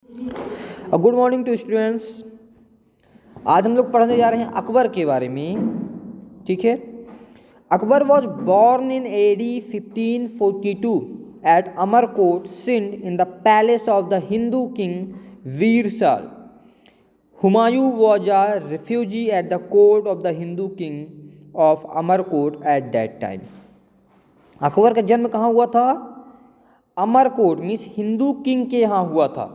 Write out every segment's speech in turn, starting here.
Good morning to students. आज हम लोग पढ़ने जा रहे हैं अकबर के बारे में। ठीक है। Akbar was born in AD 1542 at Amarkot Sindh in the palace of the Hindu king Virsal. Humayun was a refugee at the court of the Hindu king of Amarkot at that time. Akbar का जन्म कहाँ हुआ था? अमरकोट मीन्स हिंदू किंग के यहाँ हुआ था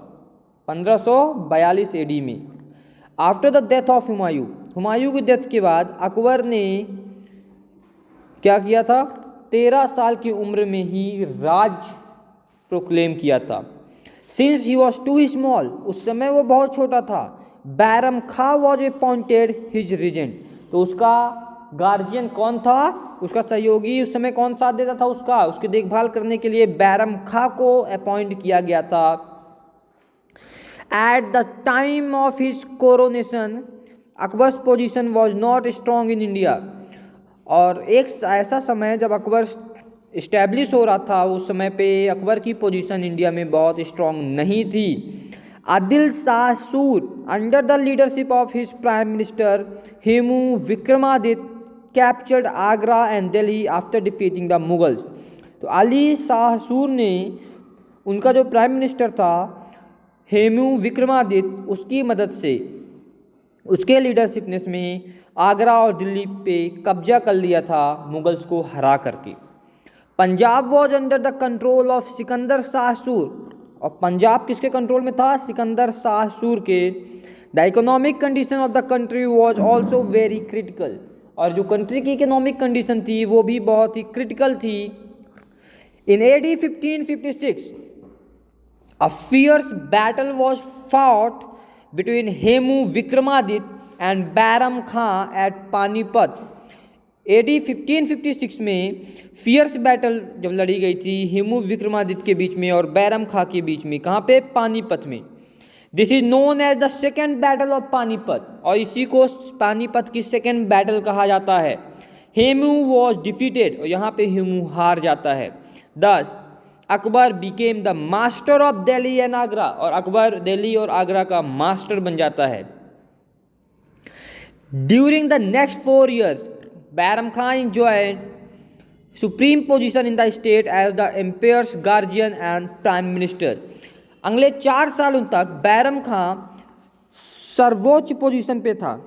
1542 AD में। After the death of Humayun की डेथ के बाद अकबर ने क्या किया था? 13 साल की उम्र में ही राज प्रोक्लेम किया था। Since he was too small, उस समय वो बहुत छोटा था। Bairam Khan was appointed his regent, तो उसका गार्जियन कौन था? उसका सहयोगी उस समय कौन साथ देता था उसकी देखभाल करने के लिए बैरम खां को अपॉइंट किया गया था। At the time of his coronation, Akbar's position was not strong in India. और एक ऐसा समय जब अकबर इस्टेब्लिश हो रहा था, उस समय पे अकबर की पोजीशन इंडिया में बहुत स्ट्रॉन्ग नहीं थी। आदिल शाह सूर under the leadership of his prime minister Hemu Vikramaditya captured Agra and Delhi after defeating the Mughals. तो अली शाह सूर ने, उनका जो प्राइम मिनिस्टर था हेमू विक्रमादित्य, उसकी मदद से, उसके लीडरशिपनेस में आगरा और दिल्ली पे कब्जा कर लिया था मुगल्स को हरा करके। Punjab was under the control of Sikandar Shah सूर, और पंजाब किसके कंट्रोल में था? सिकंदर शाह सूर के। The economic condition of the country was also very critical, और जो कंट्री की इकोनॉमिक कंडीशन थी वो भी बहुत ही क्रिटिकल थी। इन AD 1556 a fierce battle was fought between Hemu Vikramaditya and Bairam Khan at Panipat। AD 1556 में फियर्स बैटल जब लड़ी गई थी हेमू विक्रमादित्य के बीच में और बैरम खां के बीच में, कहाँ पे? पानीपत में। This is known as the second battle of Panipat, और इसी को पानीपत की सेकेंड बैटल कहा जाता है। हेमू वॉज डिफीटेड, और यहाँ पे हेमू हार जाता है। दस Akbar became the master of Delhi and Agra, और अकबर दिल्ली और आगरा का मास्टर बन जाता है। During the next 4 years Bairam Khan enjoyed supreme position in the state as the empire's guardian and prime minister. अगले 4 सालों तक बैरम खान सर्वोच्च पोजीशन पे था।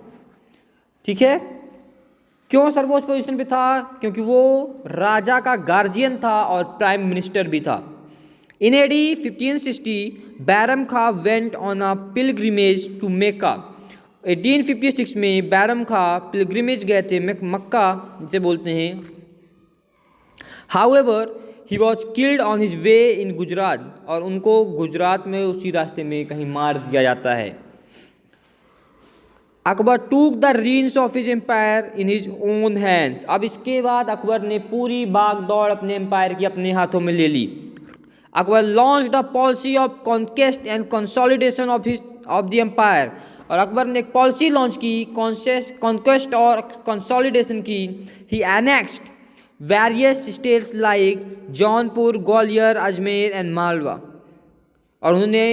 ठीक है। क्यों सर्वोच्च पोजीशन पे था? क्योंकि वो राजा का गार्जियन था और प्राइम मिनिस्टर भी था। In AD 1560 Bairam Khan went on a pilgrimage to Mecca. 1856 में बैरम खां पिलग्रिमेज गए थे मक्का जिसे बोलते हैं। However he was killed on his way in Gujarat, और उनको गुजरात में उसी रास्ते में कहीं मार दिया जाता है। Akbar took the reins of his empire in his own hands. अब इसके बाद अकबर ने पूरी भाग दौड़ अपने एम्पायर की अपने हाथों में ले ली। Akbar launch the policy of conquest and consolidation of the empire, और अकबर ने एक पॉलिसी लॉन्च की कॉन्क्वेस्ट और कंसोलिडेशन की। He annexed various states like Jaunpur, Gwalior, Ajmer and Malwa, और उन्होंने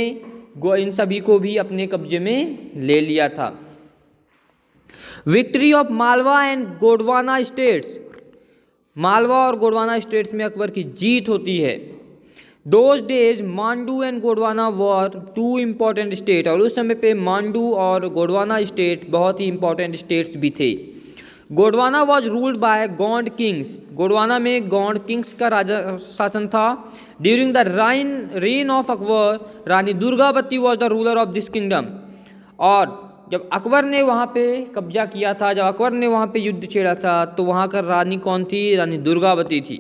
इन सभी को भी अपने कब्जे में ले लिया था। Victory of Malwa and Gondwana states, Malwa और गोंडवाना स्टेट्स में अकबर की जीत होती है। Those days Mandu and Gondwana were 2 important state, और उस समय पे मांडू और गोंडवाना स्टेट बहुत ही इंपॉर्टेंट स्टेट्स भी थे। Gondwana was ruled by Gond Kings, Gondwana में गोंड किंग्स का राजा शासन था। During the rain of Akbar Rani Durgavati was the ruler of this kingdom, और जब अकबर ने वहाँ पे कब्जा किया था, जब अकबर ने वहाँ पे युद्ध छेड़ा था, तो वहाँ का रानी कौन थी? रानी दुर्गावती थी।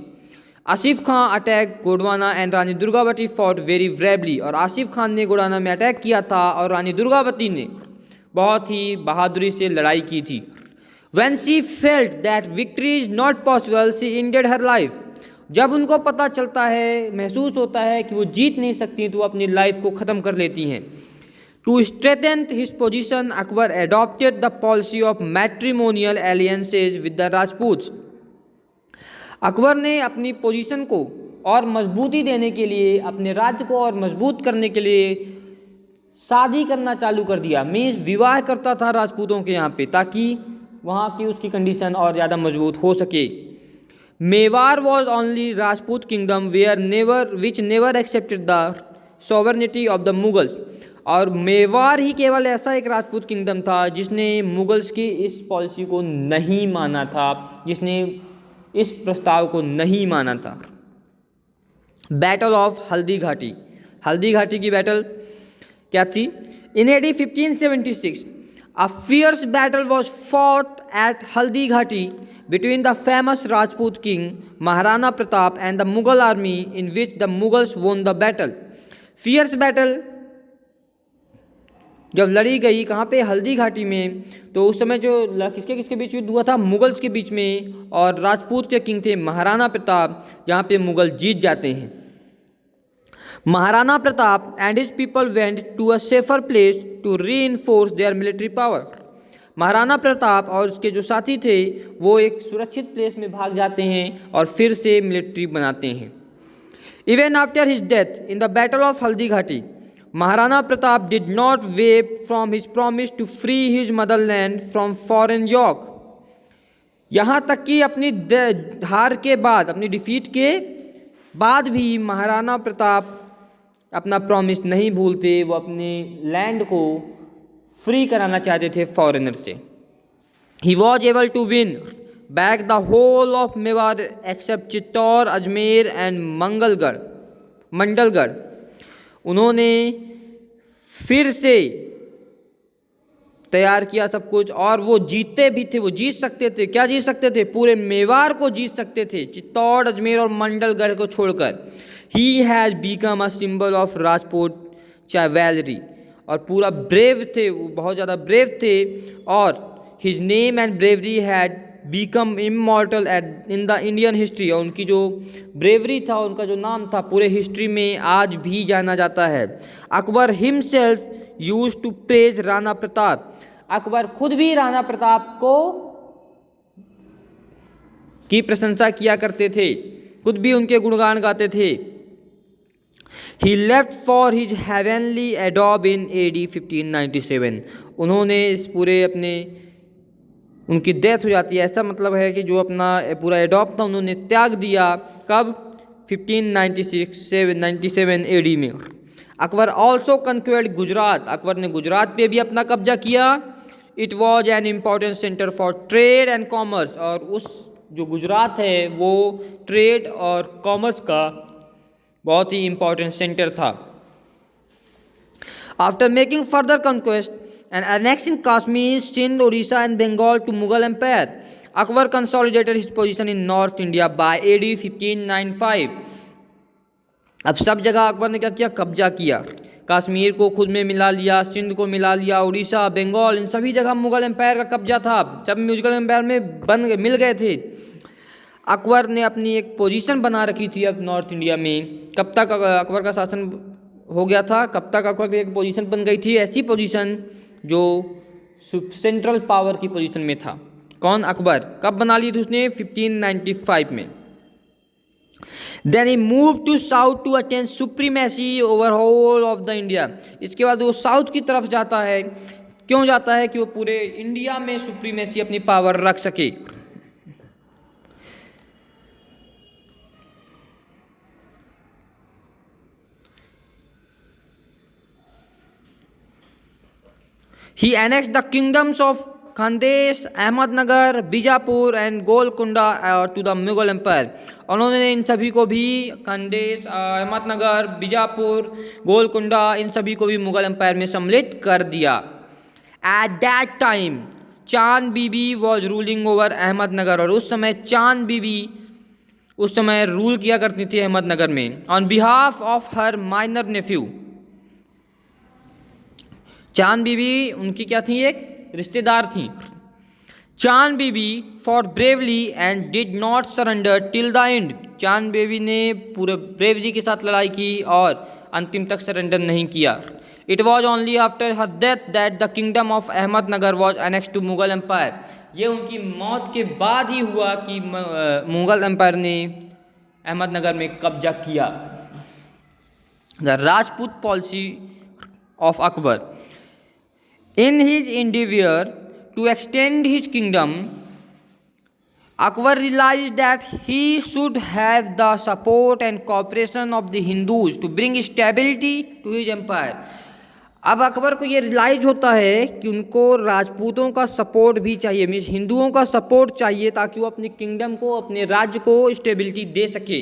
Asif Khan attack Gondwana and Rani Durgavati fought very bravely, और आसिफ खान ने गोंडवाना में अटैक किया था और रानी दुर्गावती ने बहुत ही बहादुरी से लड़ाई की थी। When she felt that victory is not possible, she ended her life। जब उनको पता चलता है, महसूस होता है कि वो जीत नहीं सकती, तो वो अपनी लाइफ को ख़त्म कर लेती हैं। To strengthen his position, Akbar adopted the policy of matrimonial alliances with the Rajputs। Akbar ने अपनी पोजीशन को और मजबूती देने के लिए, अपने राज्य को और मजबूत करने के लिए शादी करना चालू कर दिया, मीन्स विवाह करता था राजपूतों के यहाँ पे, ताकि वहाँ की उसकी कंडीशन और ज़्यादा मजबूत हो सके। Mewar was only Rajput kingdom where never which never accepted the sovereignty of the Mughals. और मेवाड़ ही केवल ऐसा एक राजपूत किंगडम था जिसने मुगल्स की इस पॉलिसी को नहीं माना था, जिसने इस प्रस्ताव को नहीं माना था। बैटल ऑफ हल्दी घाटी, हल्दी घाटी की बैटल क्या थी? इन AD 1576 a fierce battle was fought at Haldi Ghati between the famous Rajput king Maharana Pratap and the Mughal army, in which the Mughals won the battle. Fierce battle जब लड़ी गई कहाँ पे? हल्दी घाटी में। तो उस समय जो किसके किसके बीच युद्ध हुआ था? मुगल्स के बीच में, और राजपूत के किंग थे महाराणा प्रताप, जहाँ पे मुगल जीत जाते हैं। Maharana Pratap and his people went to a safer place to reinforce their military power. Maharana Pratap और उसके जो साथी थे वो एक सुरक्षित प्लेस में भाग जाते हैं और फिर से मिलिट्री बनाते हैं। Even after his death in the battle of Haldi Ghati, Maharana Pratap did not waver from his promise to free his motherland from foreign yoke. यहाँ तक कि अपनी हार के बाद, अपनी डिफीट के बाद भी महाराणा प्रताप अपना प्रॉमिस नहीं भूलते, वो अपने लैंड को फ्री कराना चाहते थे फॉरेनर से। He was able to win back the whole of Mewar except Chittor, Ajmer and Mandalgarh. उन्होंने फिर से तैयार किया सब कुछ, और वो जीतते भी थे, वो जीत सकते थे। क्या जीत सकते थे? पूरे मेवाड़ को जीत सकते थे, चित्तौड़, अजमेर और मंडलगढ़ को छोड़कर। He has become a symbol of Rajput chivalry, और पूरा ब्रेव थे, वो बहुत ज़्यादा ब्रेव थे, और his name and bravery had become immortal in the Indian history। और उनकी जो ब्रेवरी था, उनका जो नाम था, पूरे हिस्ट्री में आज भी जाना जाता है। Akbar himself used to praise Rana Pratap. Akbar खुद भी राणा प्रताप को की प्रशंसा किया करते थे, खुद भी उनके गुणगान गाते थे। He left for his heavenly abode in AD 1597। उन्होंने इस पूरे अपने, उनकी डेथ हो जाती है, ऐसा मतलब है कि जो अपना पूरा एडॉप्ट था उन्होंने त्याग दिया। कब? 1597 AD में। अकबर ऑल्सो कंक्वेर्ड गुजरात। अकबर ने गुजरात पे भी अपना कब्जा किया। It was an important centre for trade and commerce. और उस जो गुजरात है वो ट्रेड और कॉमर्स का बहुत ही इंपॉर्टेंट सेंटर था। After making further conquest and annexing Kashmir, Sindh, Odisha and Bengal to Mughal Empire, Akbar consolidated his position in North India by AD 1595। अब सब जगह अकबर ने क्या किया? कब्जा किया। कश्मीर को खुद में मिला लिया, सिंध को मिला लिया, उड़ीसा, बंगाल, इन सभी जगह मुगल एम्पायर का कब्जा था। सब मुगल एम्पायर में मिल गए थे। अकबर ने अपनी एक पोजीशन बना रखी थी अब नॉर्थ इंडिया में। कब तक अकबर का शासन हो गया था? कब तक अकबर की एक पोजीशन बन गई थी? ऐसी पोजीशन जो सेंट्रल पावर की पोजीशन में था। कौन? अकबर। कब बना ली थी उसने? 1595 में। Then he moved to south to attain supremacy over whole of the India। इसके बाद वो साउथ की तरफ जाता है। क्यों जाता है? कि वो पूरे इंडिया में सुप्रीमेसी, अपनी पावर रख सके। He annexed the kingdoms of Khandesh, Ahmednagar, Bijapur and Golconda to the Mughal Empire। उन्होंने इन सभी को भी, खानदेश, अहमदनगर, बीजापुर, गोलकुंडा, इन सभी को भी मुगल एम्पायर में सम्मिलित कर दिया। एट दैट टाइम चांद बीबी वॉज रूलिंग ओवर अहमदनगर। और उस समय चांद बीबी उस समय रूल किया करती थी अहमदनगर में। On behalf of her minor nephew. Chand Bibi उनकी क्या थी? एक रिश्तेदार थी। Chand Bibi fought bravely and did not surrender till the end. Chand Bibi ने पूरे ब्रेवरी के साथ लड़ाई की और अंतिम तक सरेंडर नहीं किया। It was only after her death that the kingdom of Ahmednagar was annexed to Mughal empire. ये उनकी मौत के बाद ही हुआ कि मुगल एम्पायर ने अहमदनगर में कब्जा किया। The Rajput policy of Akbar. In his endeavor to extend his kingdom, Akbar realized that he should have the support and cooperation of the Hindus to bring stability to his empire. अब अकबर को ये realise होता है कि उनको राजपूतों का support भी चाहिए, मीन्स हिंदुओं का सपोर्ट चाहिए ताकि वो अपने किंगडम को, अपने राज्य को स्टेबिलिटी दे सके.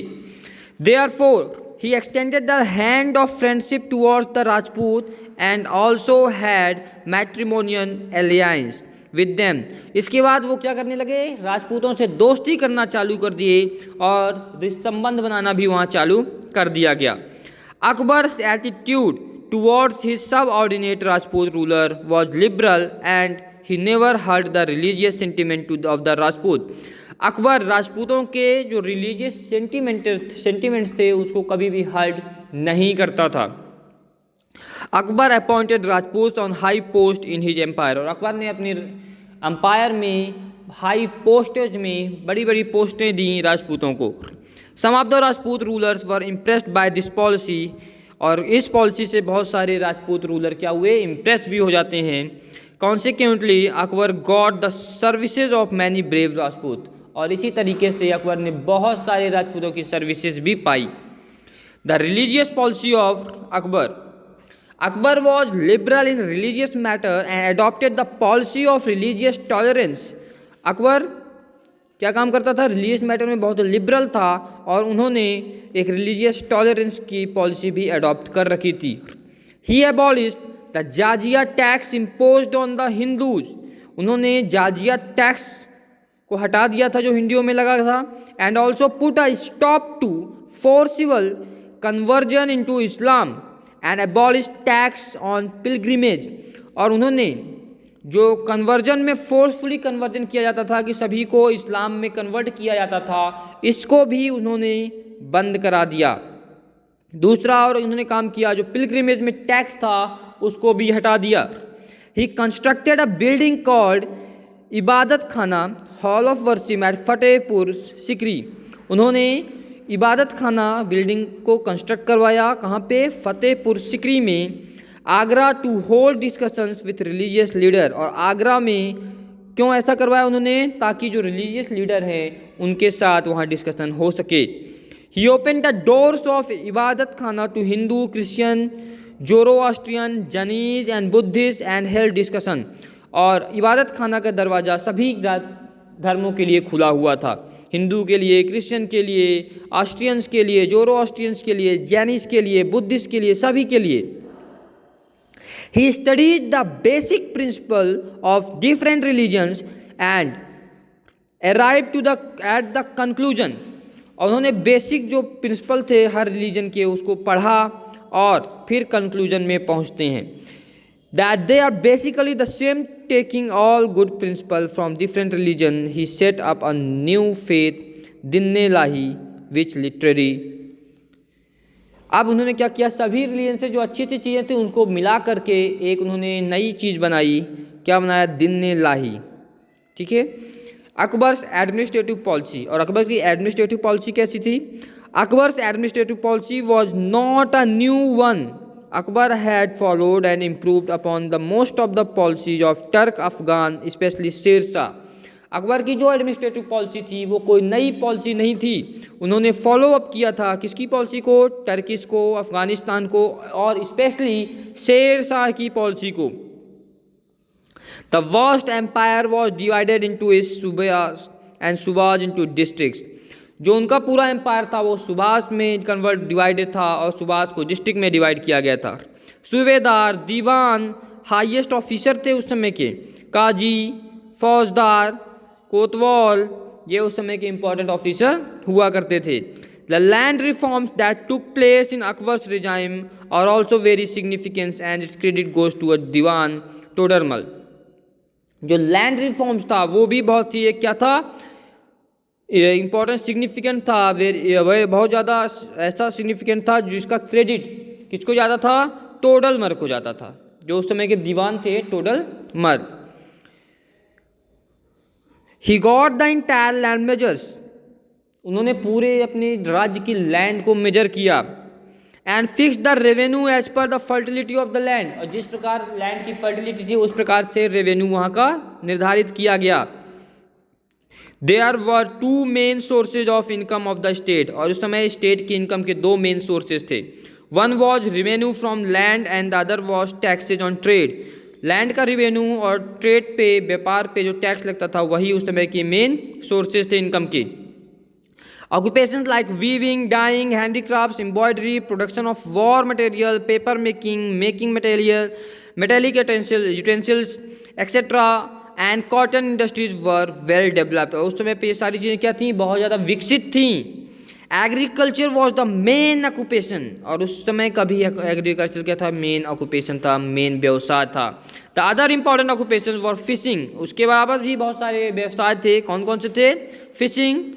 Therefore, he extended the hand of friendship towards the Rajput and also had matrimonial alliance with them. इसके बाद वो क्या करने लगे, राजपूतों से दोस्ती करना चालू कर दिए और संबंध बनाना भी वहाँ चालू कर दिया गया. Akbar's attitude towards his subordinate Rajput ruler was liberal and he never hurt the religious sentiment of the Rajput. Akbar राजपूतों के जो रिलीजियस सेंटिमेंट्स थे उसको कभी भी हर्ट नहीं करता था. Akbar appointed Rajput on high post in his empire. और अकबर ने अपने एम्पायर में हाई पोस्टेज में बड़ी बड़ी पोस्टें दी राजपूतों को. Some of the Rajput rulers were impressed by this policy. और इस पॉलिसी से बहुत सारे राजपूत रूलर क्या हुए, इम्प्रेस भी हो जाते हैं. Consequently Akbar got the services of many brave Rajput. और इसी तरीके से अकबर ने बहुत सारे राजपूतों की सर्विसेज भी पाई. The religious policy of Akbar. Akbar was liberal in religious matter and adopted the policy of religious tolerance. Akbar क्या काम करता था, रिलीजियस मैटर में बहुत लिबरल था और उन्होंने एक रिलीजियस टॉलरेंस की पॉलिसी भी अडॉप्ट कर रखी थी. He abolished the jizya tax imposed on the Hindus. उन्होंने जाजिया टैक्स को हटा दिया था जो हिंदुओं में लगा था. And also put a stop to forcible conversion into Islam and abolish tax on pilgrimage. और उन्होंने जो कन्वर्जन में फोर्सफुली कन्वर्जन किया जाता था कि सभी को इस्लाम में कन्वर्ट किया जाता था, इसको भी उन्होंने बंद करा दिया. दूसरा और उन्होंने काम किया जो पिलग्रिमेज में टैक्स था उसको भी हटा दिया. He constructed a building called Ibadat Khana hall of worship at Fatehpur Sikri. उन्होंने इबादत खाना बिल्डिंग को कंस्ट्रक्ट करवाया, कहाँ पे, फतेहपुर सिकरी में. Agra to hold discussions with religious leader. और आगरा में क्यों ऐसा करवाया उन्होंने, ताकि जो रिलीजियस लीडर हैं उनके साथ वहाँ डिस्कशन हो सके. He opened the doors of Ibadat Khana to Hindu, Christian, Zoroastrian, Jains and Buddhist and held discussion. और इबादत खाना का दरवाज़ा सभी धर्मों के लिए खुला हुआ था, हिंदू के लिए, क्रिश्चियन के लिए, ऑस्ट्रियंस के लिए, जोरोआस्ट्रियंस के लिए, जैनीज के लिए, बुद्धिस्ट के लिए, सभी के लिए. He studied the basic principle of different religions and arrived at the conclusion. और उन्होंने बेसिक जो प्रिंसिपल थे हर रिलीजन के उसको पढ़ा और फिर कंक्लूजन में पहुंचते हैं. That they are basically the same, taking all good principles from different religion. He set up a new faith, Dinne Lahi, which literary. अब उन्होंने क्या किया, सभी रिलीजन से जो अच्छी अच्छी चीज़ें थी उसको मिला करके एक उन्होंने नई चीज़ बनाई. क्या बनाया, दिन्ने लाही. ठीक है. Akbar's administrative policy. और अकबर की एडमिनिस्ट्रेटिव पॉलिसी कैसी थी. Akbar's administrative policy was not a new one. Akbar had followed and improved upon the most of the policies of Turk Afghan, especially Sher Shah. Akbar की जो एडमिनिस्ट्रेटिव पॉलिसी थी वो कोई नई पॉलिसी नहीं थी, उन्होंने फॉलो अप किया था किसकी पॉलिसी को, टर्किश को, अफगानिस्तान को और स्पेशली शेर शाह की पॉलिसी को. The vast empire was divided into its subas and subas into districts. जो उनका पूरा एम्पायर था वो सूबास में डिवाइडेड था और सूबास को डिस्ट्रिक्ट में डिवाइड किया गया था. सूबेदार, दीवान हाईएस्ट ऑफिसर थे उस समय के, काजी, फौजदार, कोतवाल, ये उस समय के इंपॉर्टेंट ऑफिसर हुआ करते थे. The land reforms that took place in Akbar's regime are also very significance and its credit goes to a Diwan Todarmal. जो लैंड रिफॉर्म्स था वो भी बहुत ही क्या था, इंपॉर्टेंट सिग्निफिकेंट था, बहुत ज़्यादा ऐसा सिग्निफिकेंट था जिसका क्रेडिट किसको ज़्यादा था, टोडरमल को जाता था, जो उस समय के दीवान थे Todarmal. He got the entire land measures. उन्होंने पूरे अपने राज्य की लैंड को मेजर किया. And fix the revenue as per the fertility of the land, और जिस प्रकार लैंड की फर्टिलिटी थी उस प्रकार से रेवेन्यू वहाँ का निर्धारित किया गया। There were two main sources of income of the state, और उस समय स्टेट की इनकम के दो मेन सोर्सेज थे। One was revenue from land and the other was taxes on trade. Land का रेवेन्यू और ट्रेड पे, व्यापार पे जो टैक्स लगता था वही उस समय के मेन सोर्सेज थे इनकम के। Occupations like weaving, dyeing, handicrafts, embroidery, production of war material, paper making, making material, metallic utensils, etc. and cotton industries were well developed. और उस समय पे ये सारी चीज़ें क्या थी, बहुत ज़्यादा विकसित थी। Agriculture was the main occupation, और उस समय का भी एग्रीकल्चर क्या था, मेन ऑक्यूपेशन था, मेन व्यवसाय था। The other important occupation were fishing, उसके बराबर भी बहुत सारे व्यवसाय थे। कौन कौन से थे? Fishing,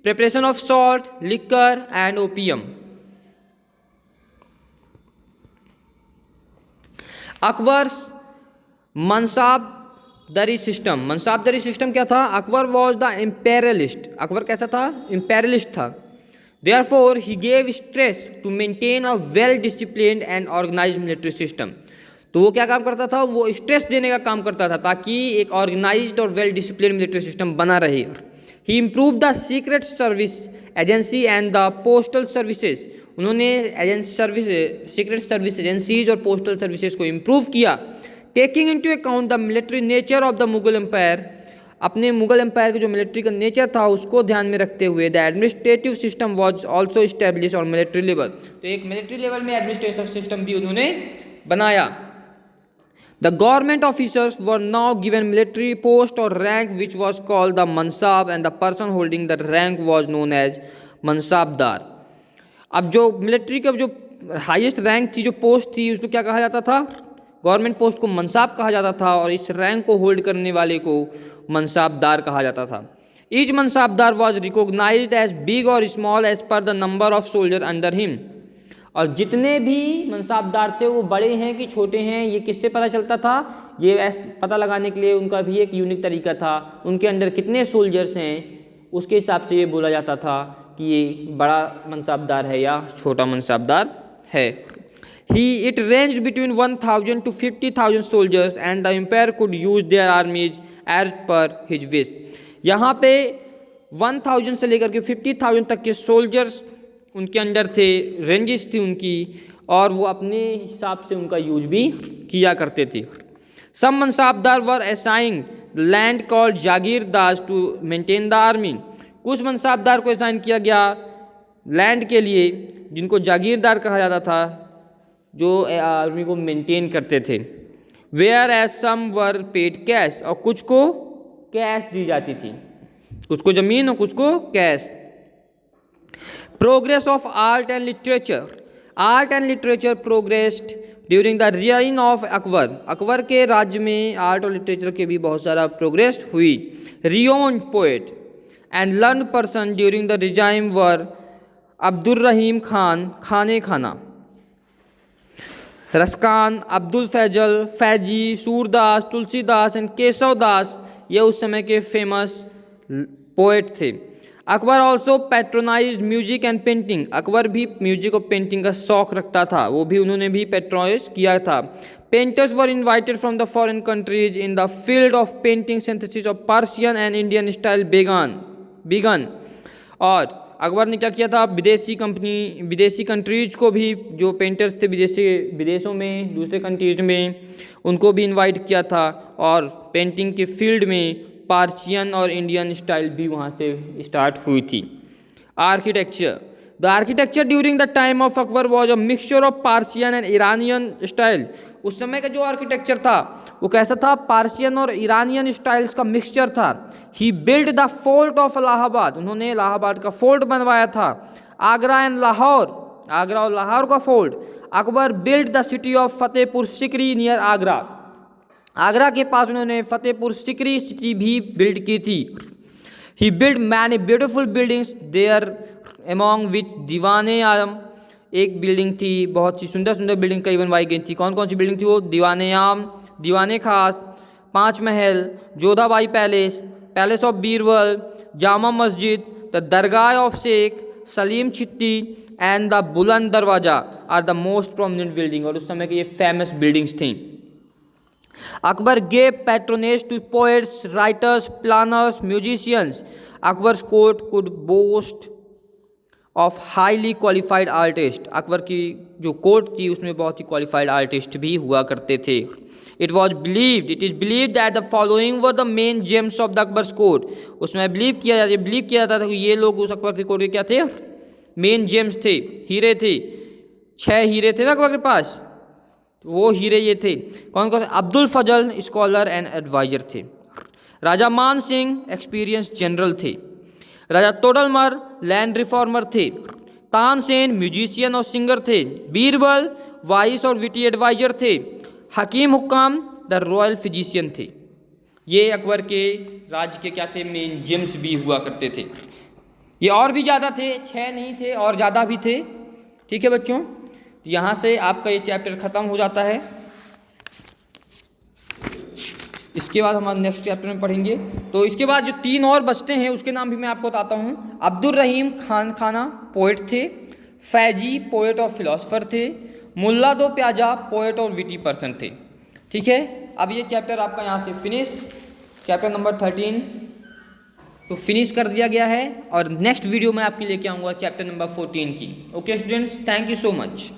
preparation of salt, liquor and opium. Akbar's mansabdari system, mansabdari system क्या था? Akbar was the imperialist, Akbar कैसा था? इम्पेरियलिस्ट था। Therefore he gave stress to maintain a well disciplined and organized military system. तो वो क्या काम करता था? वो स्ट्रेस देने का काम करता था ताकि एक ऑर्गेनाइज्ड और वेल डिसिप्लिन मिलिट्री सिस्टम बना रहे। He improved the secret service agency and the postal services. उन्होंने सीक्रेट सर्विस एजेंसीज और पोस्टल सर्विसेज को इम्प्रूव किया। Taking into account the military nature of the Mughal empire, अपने मुगल एम्पायर के जो मिलिट्री का नेचर था उसको ध्यान में रखते हुए the administrative system was also establish on military level, तो एक मिलिट्री लेवल में एडमिनिस्ट्रेटिव सिस्टम भी उन्होंने बनाया। The government officers were now given military post or rank which was called the mansab, and the person holding the rank was known as mansabdar. अब जो military का जो हाईएस्ट रैंक थी, जो पोस्ट थी, उसको क्या कहा जाता था? गवर्नमेंट पोस्ट को मनसाब कहा जाता था, और इस रैंक को होल्ड करने वाले को मनसाबदार कहा जाता था। Each mansabdar was recognized as big और small as per the number of soldier under him, और जितने भी मनसाबदार थे वो बड़े हैं कि छोटे हैं, ये किससे पता चलता था? ये पता लगाने के लिए उनका भी एक यूनिक तरीका था। उनके अंडर कितने सोल्जर्स हैं उसके हिसाब से ये बोला जाता था कि ये बड़ा मनसाबदार है या छोटा मनसाबदार है। It ranged between 1,000 to 50,000 soldiers and the empire could use their armies as per his wish. यहाँ पे 1,000 से लेकर के 50,000 तक के सोल्जर्स उनके अंडर थे, रेंजेस थी उनकी, और वो अपने हिसाब से उनका यूज भी किया करते थे। Some mansabdar were assigned land called jagirdar to maintain the army, कुछ मनसाबदार को असाइन किया गया लैंड के लिए जिनको जागीरदार कहा जाता था, जो आर्मी को मेंटेन करते थे। Whereas some were paid cash, और कुछ को कैश दी जाती थी, कुछ को जमीन और कुछ को cash. Progress of art and literature. Art and literature progressed during the reign of Akbar, Akbar के राज्य में आर्ट और लिटरेचर के भी बहुत सारा प्रोग्रेस हुई। Renowned poet and learned person during the regime were Abdul रहीम खान, खाने खाना, रसकान, अब्दुल फैजल, फैजी, सूरदास, तुलसीदास एंड केशव दास, ये उस समय के फेमस पोएट थे। Akbar also patronise music and painting, Akbar भी म्यूजिक और पेंटिंग का शौक रखता था, वो भी उन्होंने भी पैट्रोनाइज किया था। Painters were invited from the foreign countries in the field of painting synthesis of Persian and Indian style began, और अकबर ने क्या किया था? विदेशी कंट्रीज को भी, जो पेंटर्स थे विदेशों में, दूसरे कंट्रीज में, उनको भी इनवाइट किया था, और पेंटिंग के फील्ड में पार्शियन और इंडियन स्टाइल भी वहाँ से स्टार्ट हुई थी। Architecture, the architecture during the time of Akbar was a mixture of Persian and Iranian style, उस समय का जो आर्किटेक्चर था वो कैसा था? पार्शियन और ईरानियन स्टाइल्स का मिक्सचर था। He build the fort of Allahabad, उन्होंने इलाहाबाद का फोर्ट बनवाया था। आगरा एंड लाहौर, आगरा और लाहौर का fort. Akbar build the city of Fatehpur Sikri near Agra, Agra के पास उन्होंने फतेहपुर सिकरी सिटी भी बिल्ड की थी। He build many beautiful buildings there among which Diwan-i Aam, एक बिल्डिंग थी, बहुत सी सुंदर सुंदर बिल्डिंग कई बनवाई गई थी। कौन कौन सी बिल्डिंग थी वो? दीवाने आम, दीवाने Khas, 5 Mahal, Jodhabai palace, palace of Birbal, Jama Masjid, the dargah of Sheikh Salim Chishti, and the Buland Darwaza are the most prominent building, और उस समय की ये फेमस बिल्डिंग्स थी। Akbar gave patronage to poets, writers, planners, musicians. Akbar's court could boast of highly qualified artist. Akbar की जो कोर्ट थी उसमें बहुत ही क्वालिफाइड आर्टिस्ट भी हुआ करते थे। It is believe that the following were the main James of the Akbar's court. उसमें बिलीव किया जाता था कि ये लोग उस अकबर की कोर्ट के क्या थे, मेन जेम्स थे, हीरे थे। 6 हीरे थे ना अकबर के पास, वो हीरे ये थे। कौन कौन से? अब्दुल फजल स्कॉलर एंड एडवाइजर थे। राजा मान सिंह एक्सपीरियंस जनरल थे। राजा तोडलमल लैंड रिफॉर्मर थे। तानसेन म्यूजिशियन और सिंगर थे। बीरबल वाइस और विटी एडवाइजर थे। हकीम हुक्काम द रॉयल फिजिशियन थे। ये अकबर के राज्य के क्या थे, मेन जेम्स भी हुआ करते थे। ये और भी ज़्यादा थे, 6 नहीं थे, और ज़्यादा भी थे। ठीक है बच्चों, तो यहाँ से आपका ये चैप्टर ख़त्म हो जाता है। इसके बाद हम नेक्स्ट चैप्टर में पढ़ेंगे। तो इसके बाद जो 3 और बचते हैं उसके नाम भी मैं आपको बताता हूँ। अब्दुल रहीम खान खाना पोएट थे। फैजी पोएट और फिलोसफर थे। मुल्ला दो प्याजा पोएट और विटी पर्सन थे। ठीक है, अब ये चैप्टर आपका यहाँ से फिनिश, चैप्टर नंबर 13 तो फिनिश कर दिया गया है। और नेक्स्ट वीडियो में आपके लेके आऊँगा चैप्टर नंबर 14 की। Okay students, thank you so much.